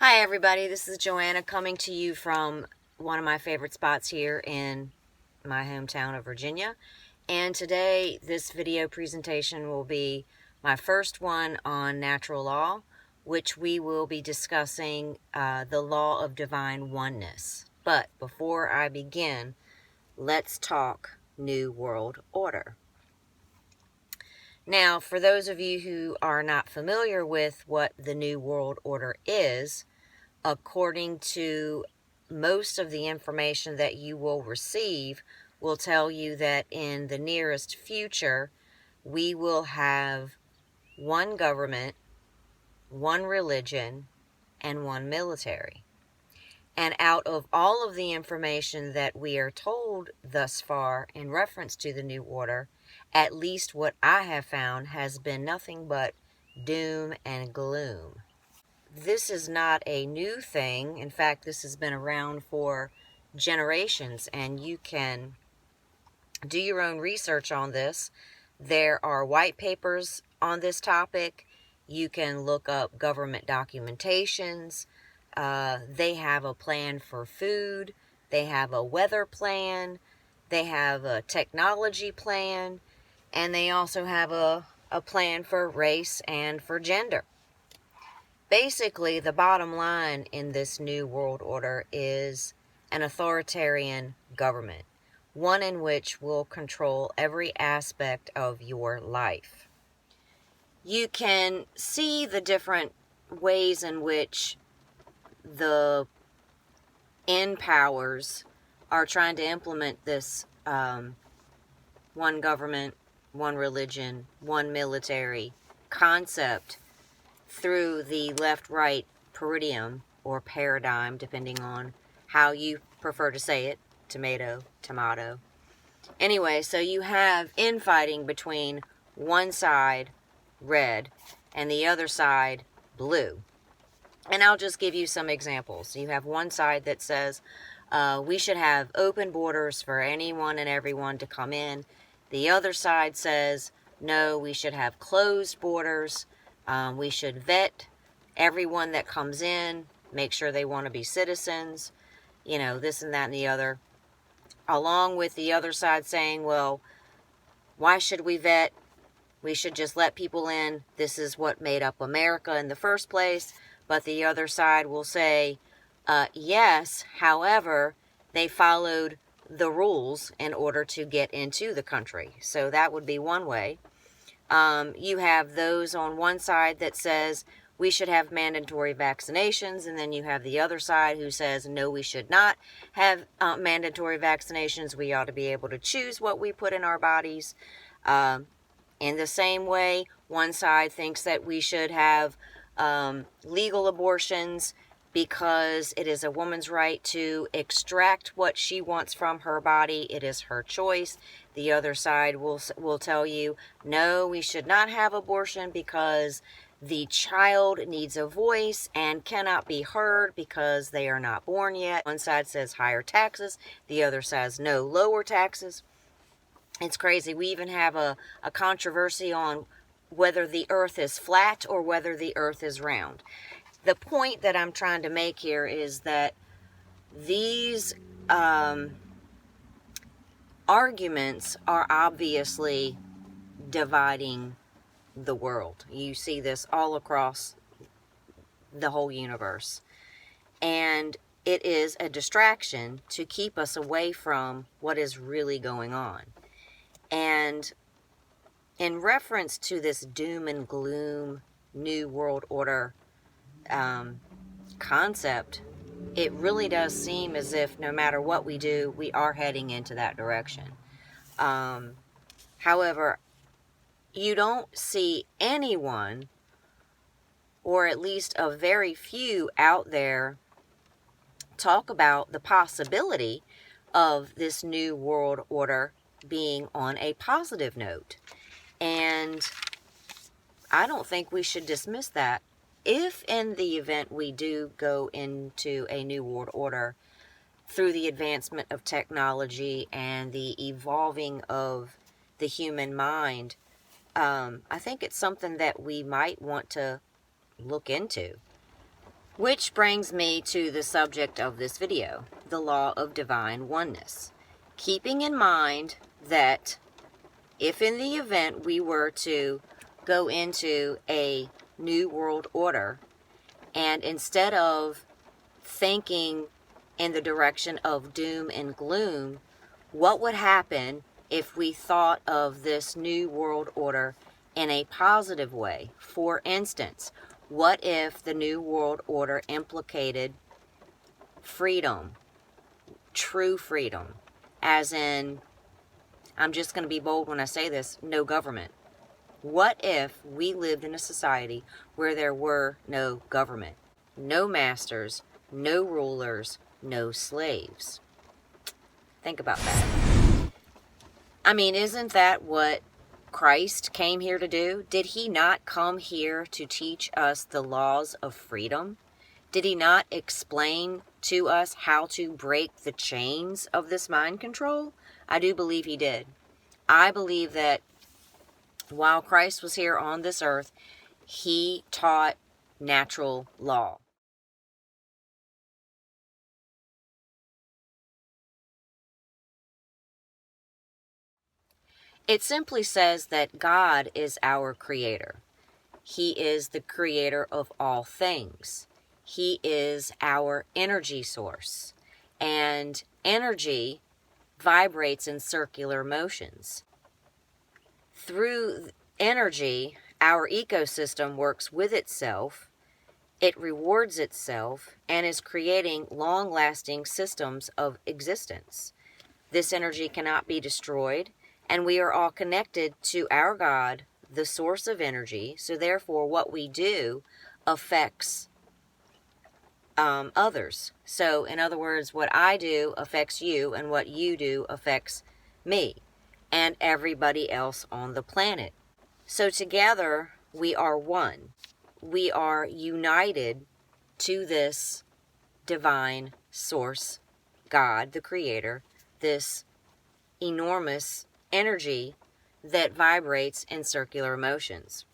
Hi everybody, this is Joanna coming to you from one of my favorite spots here in my hometown of Virginia. And today this video presentation will be my first one on natural law, which we will be discussing the law of divine oneness. But before I begin, let's talk New World Order. Now, for those of you who are not familiar with what the New World Order is, according to most of the information that you will receive, will tell you that in the nearest future, we will have one government, one religion, and one military. And out of all of the information that we are told thus far in reference to the New Order, at least what I have found has been nothing but doom and gloom. This is not a new thing. In fact, this has been around for generations, and you can do your own research on this. There are white papers on this topic. You can look up government documentations. They have a plan for food. They have a weather plan. They have a technology plan. And they also have a plan for race and for gender. Basically, the bottom line in this New World Order is an authoritarian government, one in which will control every aspect of your life. You can see the different ways in which the end powers are trying to implement this one government, one religion, one military concept through the left-right paradigm, depending on how you prefer to say it, tomato, tomato. Anyway, so you have infighting between one side, red, and the other side, blue. And I'll just give you some examples. You have one side that says we should have open borders for anyone and everyone to come in. The other side says, no, we should have closed borders. We should vet everyone that comes in, make sure they want to be citizens, this and that and the other. Along with the other side saying, well, why should we vet? We should just let people in. This is what made up America in the first place. But the other side will say, yes, however, they followed the rules in order to get into the country. So that would be one way. You have those on one side that says we should have mandatory vaccinations, and then you have the other side who says no, we should not have mandatory vaccinations. We ought to be able to choose what we put in our bodies. In the same way, one side thinks that we should have legal abortions because it is a woman's right to extract what she wants from her body. It is her choice. The other side will tell you, no, we should not have abortion because the child needs a voice and cannot be heard because they are not born yet. One side says higher taxes. The other says no, lower taxes. It's crazy. We even have a controversy on whether the earth is flat or whether the earth is round. The point that I'm trying to make here is that these arguments are obviously dividing the world. You see this all across the whole universe. And it is a distraction to keep us away from what is really going on. And in reference to this doom and gloom New World Order concept, it really does seem as if no matter what we do, we are heading into that direction. However, you don't see anyone, or at least a very few out there, talk about the possibility of this New World Order being on a positive note. And I don't think we should dismiss that. If in the event we do go into a New World Order through the advancement of technology and the evolving of the human mind, I think it's something that we might want to look into. Which brings me to the subject of this video, the law of divine oneness. Keeping in mind that if in the event we were to go into a new world order, and instead of thinking in the direction of doom and gloom, what would happen if we thought of this new world order in a positive way? For instance, what if the new world order implicated freedom, true freedom, as in, I'm just going to be bold when I say this, no government? What if we lived in a society where there were no government, no masters, no rulers, no slaves? Think about that. I mean, isn't that what Christ came here to do? Did he not come here to teach us the laws of freedom? Did he not explain to us how to break the chains of this mind control? I do believe he did. I believe that while Christ was here on this earth, he taught natural law. It simply says that God is our creator. He is the creator of all things. He is our energy source. And energy vibrates in circular motions. Through energy, our ecosystem works with itself, it rewards itself, and is creating long-lasting systems of existence. This energy cannot be destroyed, and we are all connected to our God, the source of energy, so therefore what we do affects others. So in other words, what I do affects you, and what you do affects me and everybody else on the planet. So together we are one. We are united to this divine source, God, the creator, this enormous energy that vibrates in circular motions.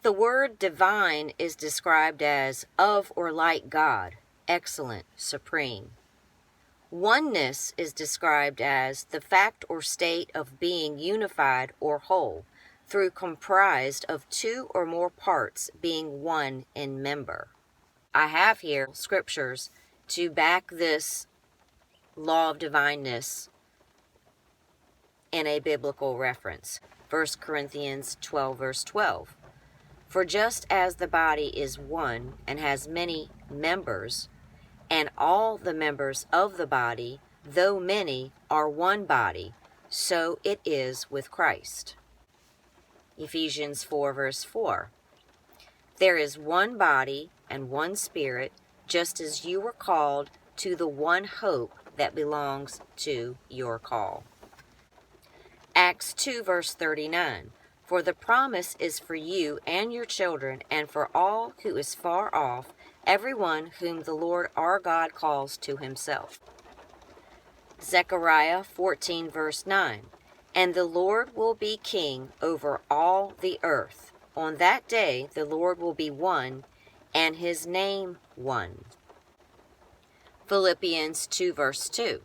The word divine is described as of or like God, excellent, supreme. Oneness is described as the fact or state of being unified or whole, through comprised of two or more parts being one in member. I have here scriptures to back this law of divineness in a biblical reference. 1 Corinthians 12, verse 12. For just as the body is one and has many members, and all the members of the body, though many, are one body, so it is with Christ. Ephesians 4, verse 4. There is one body and one Spirit, just as you were called to the one hope that belongs to your call. Acts 2, verse 39. For the promise is for you and your children, and for all who is far off, everyone whom the Lord our God calls to himself. Zechariah 14, verse 9. And the Lord will be king over all the earth. On that day the Lord will be one, and his name one. Philippians 2, verse 2.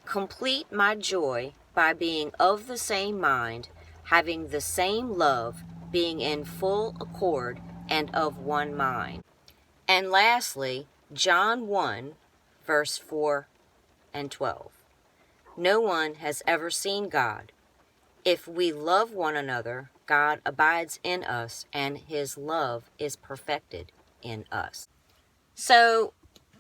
Complete my joy by being of the same mind, having the same love, being in full accord and of one mind. And lastly, John 1, verse 4 and 12. No one has ever seen God. If we love one another, God abides in us, and his love is perfected in us. So,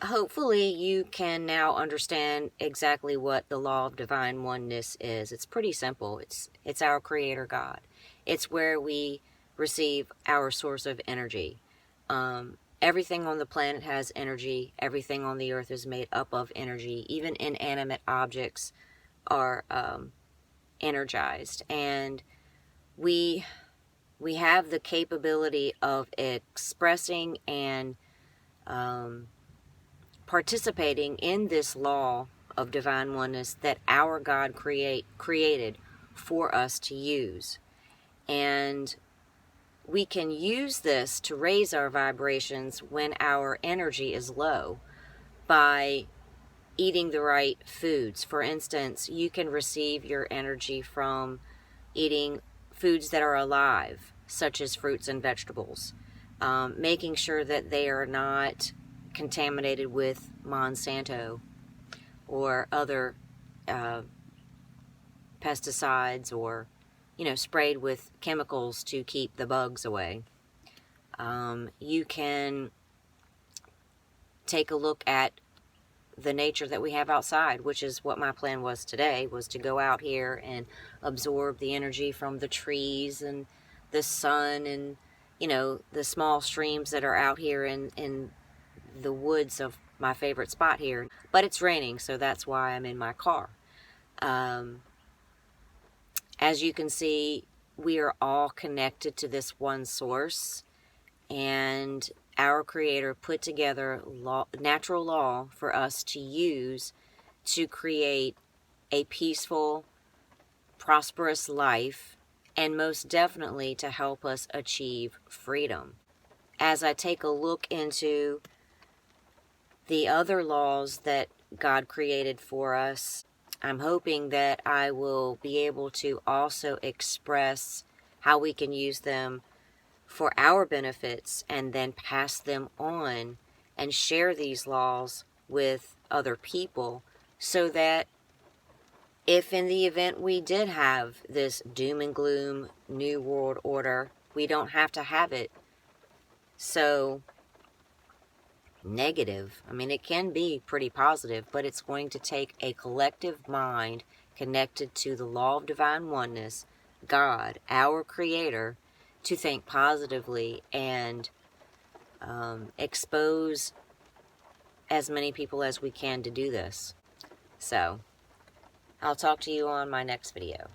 hopefully you can now understand exactly what the law of divine oneness is. It's pretty simple. It's our creator God. It's where we receive our source of energy. Everything on the planet has energy. Everything on the earth is made up of energy. Even inanimate objects are energized. And we have the capability of expressing and participating in this law of divine oneness that our God created for us to use. And we can use this to raise our vibrations when our energy is low by eating the right foods. For instance, you can receive your energy from eating foods that are alive, such as fruits and vegetables, making sure that they are not contaminated with Monsanto or other pesticides, or sprayed with chemicals to keep the bugs away. You can take a look at the nature that we have outside, which is what my plan was today, was to go out here and absorb the energy from the trees and the sun and the small streams that are out here in the woods of my favorite spot here. But it's raining, so that's why I'm in my car. As you can see, we are all connected to this one source, and our Creator put together natural law for us to use to create a peaceful, prosperous life, and most definitely to help us achieve freedom. As I take a look into the other laws that God created for us, I'm hoping that I will be able to also express how we can use them for our benefits and then pass them on and share these laws with other people, so that if in the event we did have this doom and gloom new world order, we don't have to have it so negative. I mean, it can be pretty positive, but it's going to take a collective mind connected to the law of divine oneness, God, our Creator, to think positively and expose as many people as we can to do this. So, I'll talk to you on my next video.